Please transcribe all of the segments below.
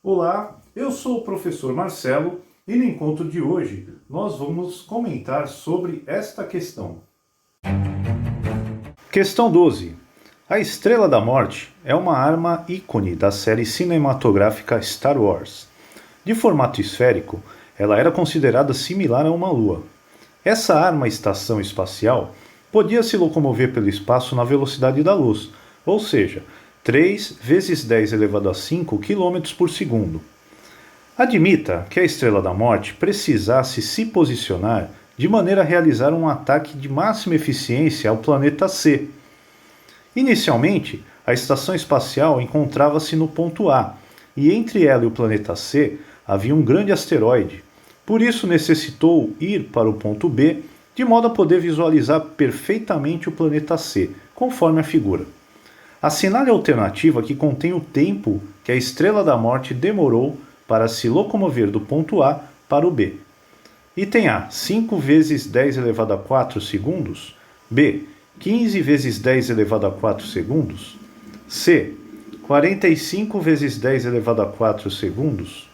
Olá, eu sou o professor Marcelo e no encontro de hoje nós vamos comentar sobre esta questão. Questão 12. A Estrela da Morte é uma arma ícone da série cinematográfica Star Wars. De formato esférico, ela era considerada similar a uma lua. Essa arma estação espacial podia se locomover pelo espaço na velocidade da luz, ou seja, 3 vezes 10 elevado a 5 km por segundo. Admita que a Estrela da Morte precisasse se posicionar de maneira a realizar um ataque de máxima eficiência ao planeta C. Inicialmente, a estação espacial encontrava-se no ponto A, e entre ela e o planeta C havia um grande asteroide. Por isso necessitou ir para o ponto B, de modo a poder visualizar perfeitamente o planeta C, conforme a figura. Assinale a alternativa que contém o tempo que a Estrela da Morte demorou para se locomover do ponto A para o B. Item A, 5 vezes 10 elevado a 4 segundos. B, 15 vezes 10 elevado a 4 segundos. C, 45 vezes 10 elevado a 4 segundos.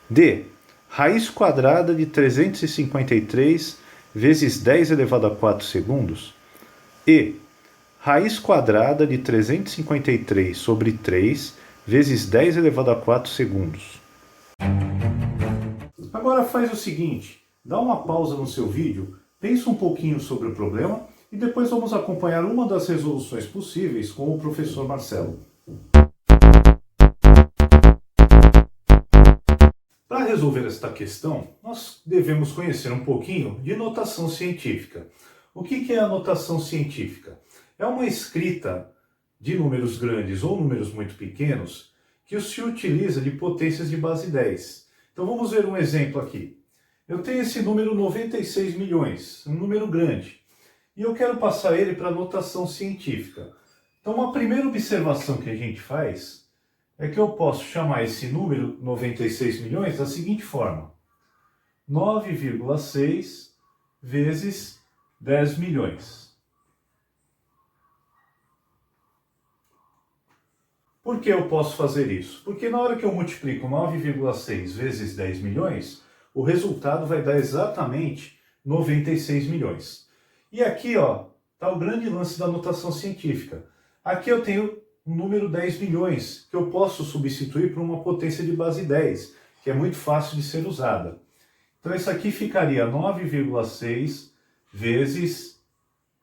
D, raiz quadrada de 353 vezes 10 elevado a 4 segundos. E, raiz quadrada de 353 sobre 3 vezes 10 elevado a 4 segundos. Agora faz o seguinte, dá uma pausa no seu vídeo, pensa um pouquinho sobre o problema e depois vamos acompanhar uma das resoluções possíveis com o professor Marcelo. Para resolver esta questão, nós devemos conhecer um pouquinho de notação científica. O que é a notação científica? É uma escrita de números grandes ou números muito pequenos que se utiliza de potências de base 10. Então vamos ver um exemplo aqui. Eu tenho esse número 96 milhões, um número grande, e eu quero passar ele para a notação científica. Então uma primeira observação que a gente faz é que eu posso chamar esse número 96 milhões da seguinte forma: 9,6 vezes 10 milhões. Por que eu posso fazer isso? Porque na hora que eu multiplico 9,6 vezes 10 milhões, o resultado vai dar exatamente 96 milhões. E aqui, ó, está o grande lance da notação científica. Aqui eu tenho um número 10 milhões, que eu posso substituir por uma potência de base 10, que é muito fácil de ser usada. Então isso aqui ficaria 9,6 vezes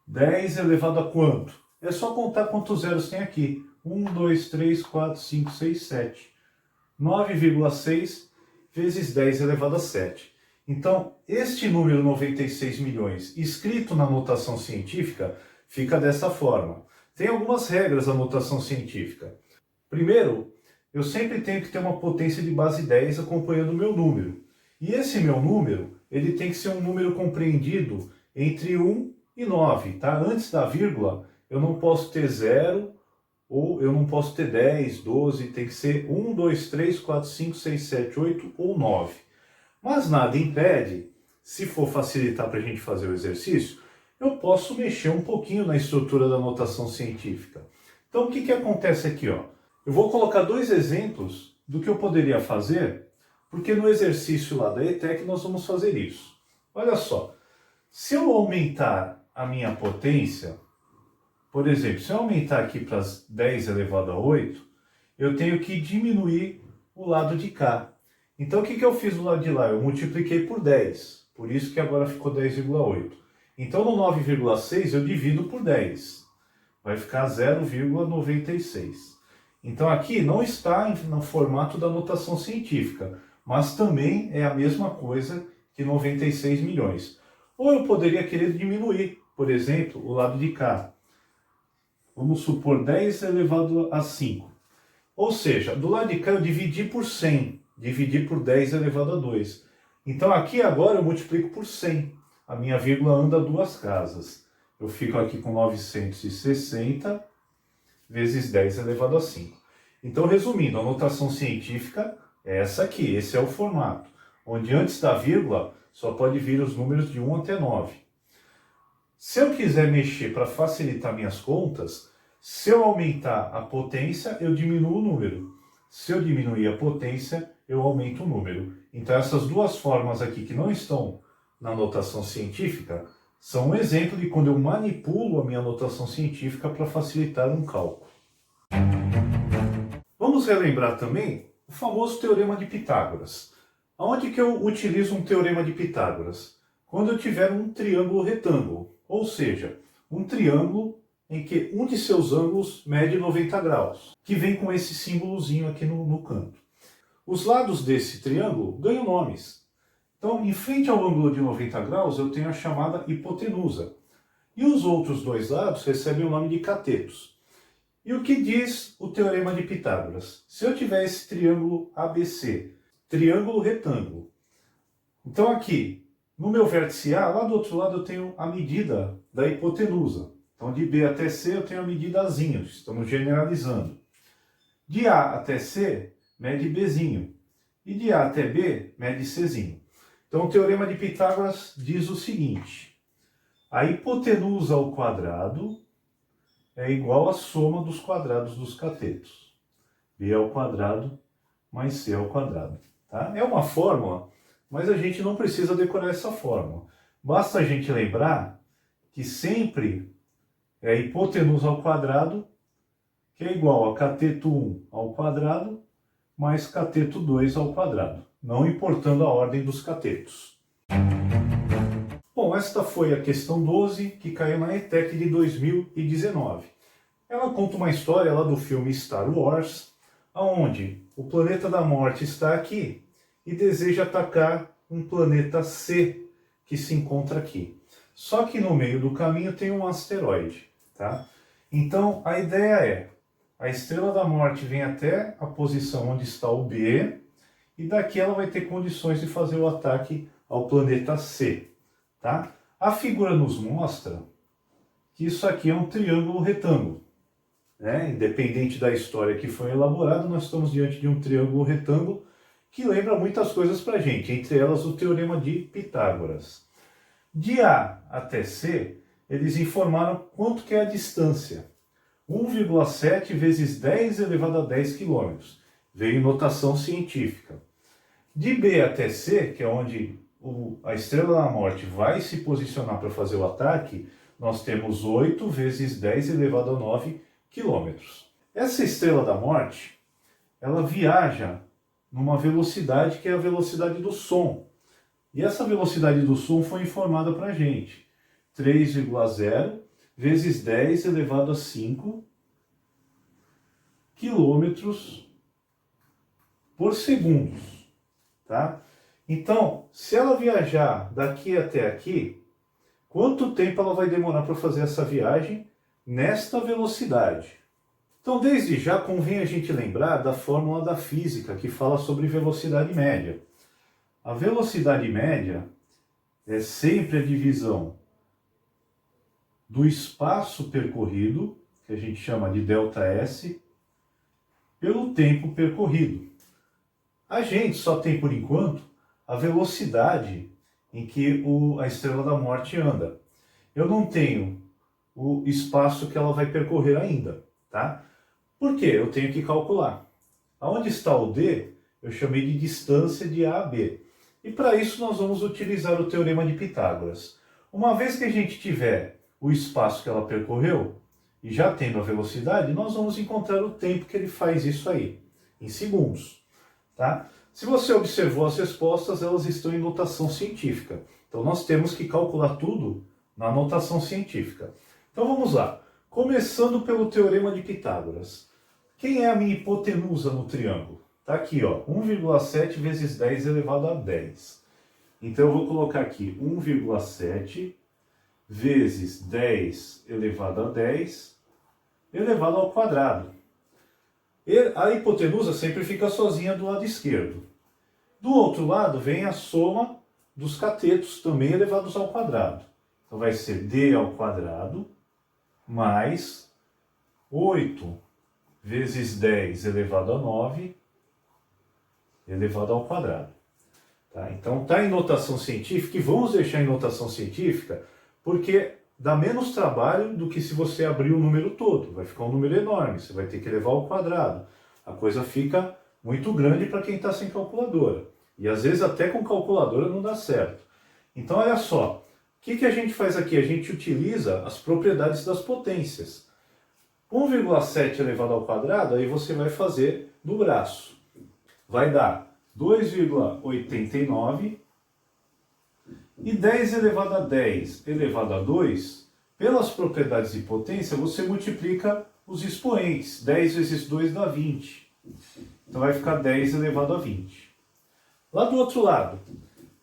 10 elevado a quanto? É só contar quantos zeros tem aqui. 1, 2, 3, 4, 5, 6, 7. 9,6 vezes 10 elevado a 7. Então, este número 96 milhões, escrito na notação científica, fica dessa forma. Tem algumas regras da notação científica. Primeiro, eu sempre tenho que ter uma potência de base 10 acompanhando o meu número. E esse meu número, ele tem que ser um número compreendido entre 1 e 9, tá? Antes da vírgula, eu não posso ter 0, ou eu não posso ter 10, 12, tem que ser 1, 2, 3, 4, 5, 6, 7, 8 ou 9. Mas nada impede, se for facilitar para a gente fazer o exercício, eu posso mexer um pouquinho na estrutura da notação científica. Então o que acontece aqui? Ó? Eu vou colocar dois exemplos do que eu poderia fazer, porque no exercício lá da ETEC nós vamos fazer isso. Olha só, se eu aumentar a minha potência, por exemplo, se eu aumentar aqui para 10 elevado a 8, eu tenho que diminuir o lado de cá. Então o que eu fiz do lado de lá? Eu multipliquei por 10, por isso que agora ficou 10,8. Então no 9,6 eu divido por 10, vai ficar 0,96. Então aqui não está no formato da notação científica, mas também é a mesma coisa que 96 milhões. Ou eu poderia querer diminuir, por exemplo, o lado de cá. Vamos supor 10 elevado a 5. Ou seja, do lado de cá eu dividi por 100. Dividi por 10 elevado a 2. Então aqui agora eu multiplico por 100. A minha vírgula anda duas casas. Eu fico aqui com 960 vezes 10 elevado a 5. Então, resumindo, a notação científica é essa aqui. Esse é o formato. Onde antes da vírgula só pode vir os números de 1 até 9. Se eu quiser mexer para facilitar minhas contas, se eu aumentar a potência, eu diminuo o número. Se eu diminuir a potência, eu aumento o número. Então essas duas formas aqui que não estão na notação científica são um exemplo de quando eu manipulo a minha notação científica para facilitar um cálculo. Vamos relembrar também o famoso Teorema de Pitágoras. Aonde que eu utilizo um Teorema de Pitágoras? Quando eu tiver um triângulo retângulo, ou seja, um triângulo em que um de seus ângulos mede 90 graus, que vem com esse símbolozinho aqui no canto. Os lados desse triângulo ganham nomes. Então, em frente ao ângulo de 90 graus, eu tenho a chamada hipotenusa. E os outros dois lados recebem o nome de catetos. E o que diz o Teorema de Pitágoras? Se eu tiver esse triângulo ABC, triângulo retângulo, então aqui, no meu vértice A, lá do outro lado eu tenho a medida da hipotenusa. Então, de B até C eu tenho a medida Azinho, estamos generalizando. De A até C, mede Bzinho. E de A até B, mede Czinho. Então, o Teorema de Pitágoras diz o seguinte: a hipotenusa ao quadrado é igual à soma dos quadrados dos catetos. B ao quadrado mais C ao quadrado. Tá? É uma fórmula, mas a gente não precisa decorar essa fórmula. Basta a gente lembrar que sempre é a hipotenusa ao quadrado, que é igual a cateto 1 ao quadrado, mais cateto 2 ao quadrado, não importando a ordem dos catetos. Bom, esta foi a questão 12, que caiu na ETEC de 2019. Ela conta uma história lá do filme Star Wars, onde o planeta da morte está aqui e deseja atacar um planeta C, que se encontra aqui. Só que no meio do caminho tem um asteroide, tá? Então a ideia é, a Estrela da Morte vem até a posição onde está o B, e daqui ela vai ter condições de fazer o ataque ao planeta C, tá? A figura nos mostra que isso aqui é um triângulo retângulo, né? Independente da história que foi elaborada, nós estamos diante de um triângulo retângulo que lembra muitas coisas para a gente, entre elas o Teorema de Pitágoras. De A até C, eles informaram quanto que é a distância. 1,7 vezes 10 elevado a 10 km. Veio em notação científica. De B até C, que é onde a Estrela da Morte vai se posicionar para fazer o ataque, nós temos 8 vezes 10 elevado a 9 km. Essa Estrela da Morte, ela viaja numa velocidade que é a velocidade do som. E essa velocidade do som foi informada para a gente. 3,0 vezes 10 elevado a 5 quilômetros por segundo. Tá? Então, se ela viajar daqui até aqui, quanto tempo ela vai demorar para fazer essa viagem nesta velocidade? Então, desde já, convém a gente lembrar da fórmula da física que fala sobre velocidade média. A velocidade média é sempre a divisão do espaço percorrido, que a gente chama de ΔS, pelo tempo percorrido. A gente só tem, por enquanto, a velocidade em que a Estrela da Morte anda. Eu não tenho o espaço que ela vai percorrer ainda, tá? Por quê? Eu tenho que calcular. Aonde está o D, eu chamei de distância de A a B. E para isso nós vamos utilizar o Teorema de Pitágoras. Uma vez que a gente tiver o espaço que ela percorreu, e já tendo a velocidade, nós vamos encontrar o tempo que ele faz isso aí, em segundos. Tá? Se você observou as respostas, elas estão em notação científica. Então nós temos que calcular tudo na notação científica. Então vamos lá. Começando pelo Teorema de Pitágoras. Quem é a minha hipotenusa no triângulo? Está aqui, ó, 1,7 vezes 10 elevado a 10. Então eu vou colocar aqui 1,7 vezes 10 elevado a 10 elevado ao quadrado. E a hipotenusa sempre fica sozinha do lado esquerdo. Do outro lado vem a soma dos catetos, também elevados ao quadrado. Então vai ser d ao quadrado mais 8 vezes 10 elevado a 9 elevado ao quadrado. Tá? Então está em notação científica, e vamos deixar em notação científica porque dá menos trabalho do que se você abrir o número todo. Vai ficar um número enorme, você vai ter que levar ao quadrado. A coisa fica muito grande para quem está sem calculadora. E às vezes até com calculadora não dá certo. Então olha só, o que a gente faz aqui? A gente utiliza as propriedades das potências. 1,7 elevado ao quadrado, aí você vai fazer no braço. Vai dar 2,89 e 10 elevado a 10 elevado a 2, pelas propriedades de potência, você multiplica os expoentes. 10 vezes 2 dá 20. Então vai ficar 10 elevado a 20. Lá do outro lado,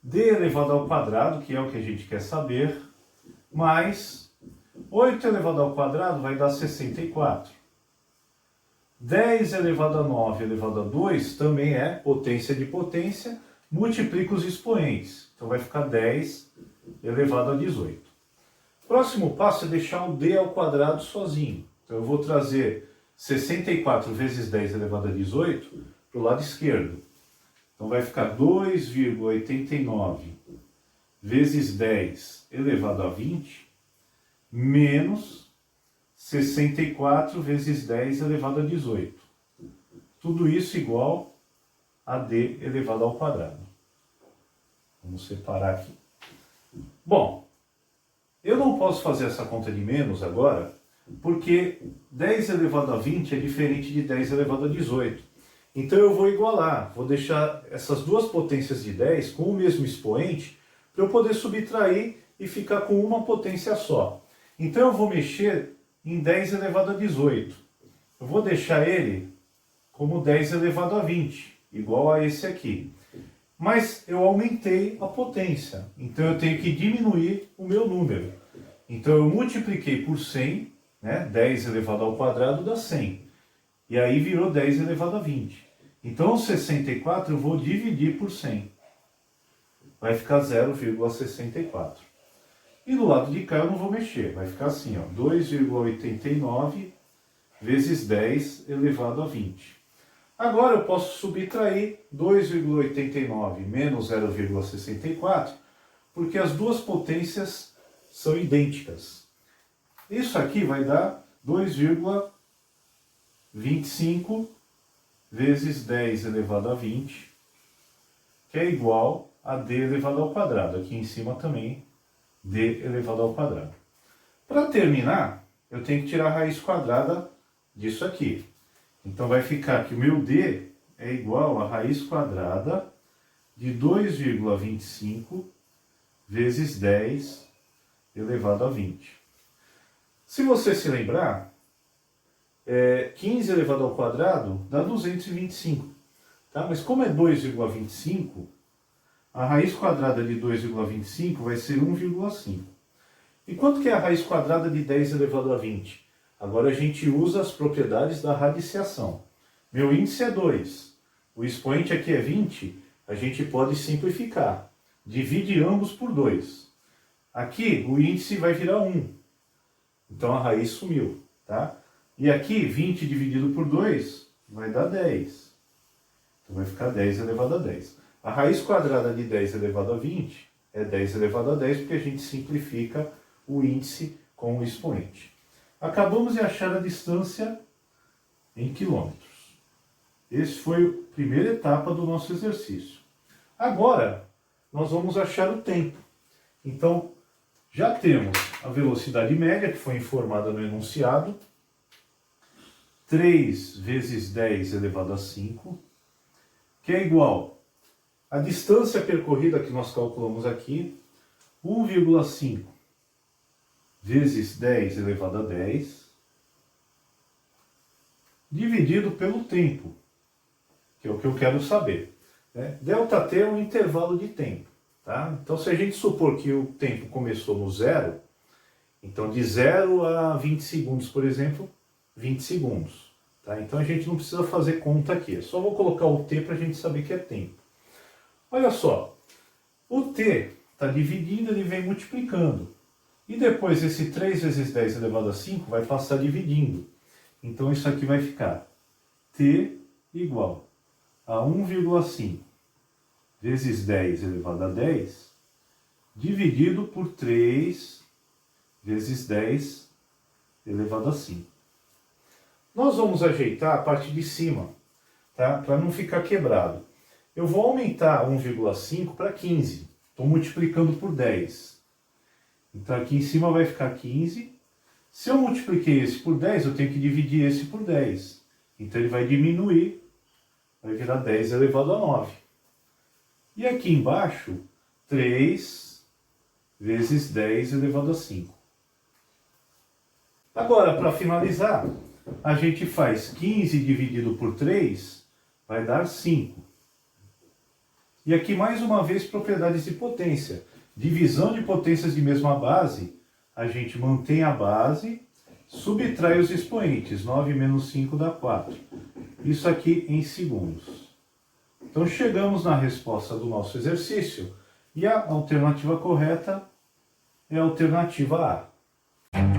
d elevado ao quadrado, que é o que a gente quer saber, mais 8 elevado ao quadrado vai dar 64. 10 elevado a 9 elevado a 2 também é potência de potência, multiplica os expoentes. Então vai ficar 10 elevado a 18. Próximo passo é deixar o d ao quadrado sozinho. Então eu vou trazer 64 vezes 10 elevado a 18 para o lado esquerdo. Então vai ficar 2,89 vezes 10 elevado a 20 menos 64 vezes 10 elevado a 18. Tudo isso igual a d elevado ao quadrado. Vamos separar aqui. Bom, eu não posso fazer essa conta de menos agora, porque 10 elevado a 20 é diferente de 10 elevado a 18. Então eu vou igualar, vou deixar essas duas potências de 10 com o mesmo expoente, para eu poder subtrair e ficar com uma potência só. Então eu vou mexer em 10 elevado a 18. Eu vou deixar ele como 10 elevado a 20, igual a esse aqui. Mas eu aumentei a potência, então eu tenho que diminuir o meu número. Então eu multipliquei por 100, né? 10 elevado ao quadrado dá 100. E aí virou 10 elevado a 20. Então o 64 eu vou dividir por 100. Vai ficar 0,64. E do lado de cá eu não vou mexer, vai ficar assim, ó, 2,89 vezes 10 elevado a 20. Agora eu posso subtrair 2,89 menos 0,64, porque as duas potências são idênticas. Isso aqui vai dar 2,25 vezes 10 elevado a 20, que é igual a d elevado ao quadrado. Aqui em cima também d elevado ao quadrado. Para terminar, eu tenho que tirar a raiz quadrada disso aqui. Então vai ficar que o meu d é igual a raiz quadrada de 2,25 vezes 10 elevado a 20. Se você se lembrar, 15 elevado ao quadrado dá 225. Tá? Mas como é 2,25, a raiz quadrada de 2,25 vai ser 1,5. E quanto que é a raiz quadrada de 10 elevado a 20? Agora a gente usa as propriedades da radiciação. Meu índice é 2. O expoente aqui é 20. A gente pode simplificar. Divide ambos por 2. Aqui o índice vai virar 1. Então a raiz sumiu. Tá? E aqui 20 dividido por 2 vai dar 10. Então vai ficar 10 elevado a 10. A raiz quadrada de 10 elevado a 20 é 10 elevado a 10, porque a gente simplifica o índice com o expoente. Acabamos de achar a distância em quilômetros. Esse foi a primeira etapa do nosso exercício. Agora, nós vamos achar o tempo. Então, já temos a velocidade média, que foi informada no enunciado, 3 vezes 10 elevado a 5, que é igual a distância percorrida que nós calculamos aqui, 1,5 vezes 10 elevado a 10, dividido pelo tempo, que é o que eu quero saber. Né? ΔT é um intervalo de tempo. Tá? Então, se a gente supor que o tempo começou no zero, então de 0 a 20 segundos, por exemplo, 20 segundos. Tá? Então, a gente não precisa fazer conta aqui. Só vou colocar o t para a gente saber que é tempo. Olha só, o t está dividindo, ele vem multiplicando. E depois esse 3 vezes 10 elevado a 5 vai passar dividindo. Então isso aqui vai ficar t igual a 1,5 vezes 10 elevado a 10 dividido por 3 vezes 10 elevado a 5. Nós vamos ajeitar a parte de cima. tá? Para não ficar quebrado. Eu vou aumentar 1,5 para 15. Estou multiplicando por 10. Então aqui em cima vai ficar 15. Se eu multipliquei esse por 10, eu tenho que dividir esse por 10. Então ele vai diminuir, vai virar 10 elevado a 9. E aqui embaixo, 3 vezes 10 elevado a 5. Agora, para finalizar, a gente faz 15 dividido por 3, vai dar 5. E aqui mais uma vez propriedades de potência. Divisão de potências de mesma base, a gente mantém a base, subtrai os expoentes, 9 menos 5 dá 4. Isso aqui em segundos. Então chegamos na resposta do nosso exercício e a alternativa correta é a alternativa A.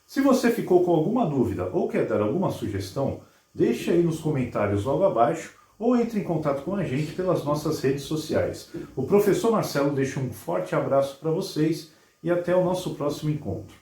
Se você ficou com alguma dúvida ou quer dar alguma sugestão, deixe aí nos comentários logo abaixo ou entre em contato com a gente pelas nossas redes sociais. O professor Marcelo deixa um forte abraço para vocês e até o nosso próximo encontro.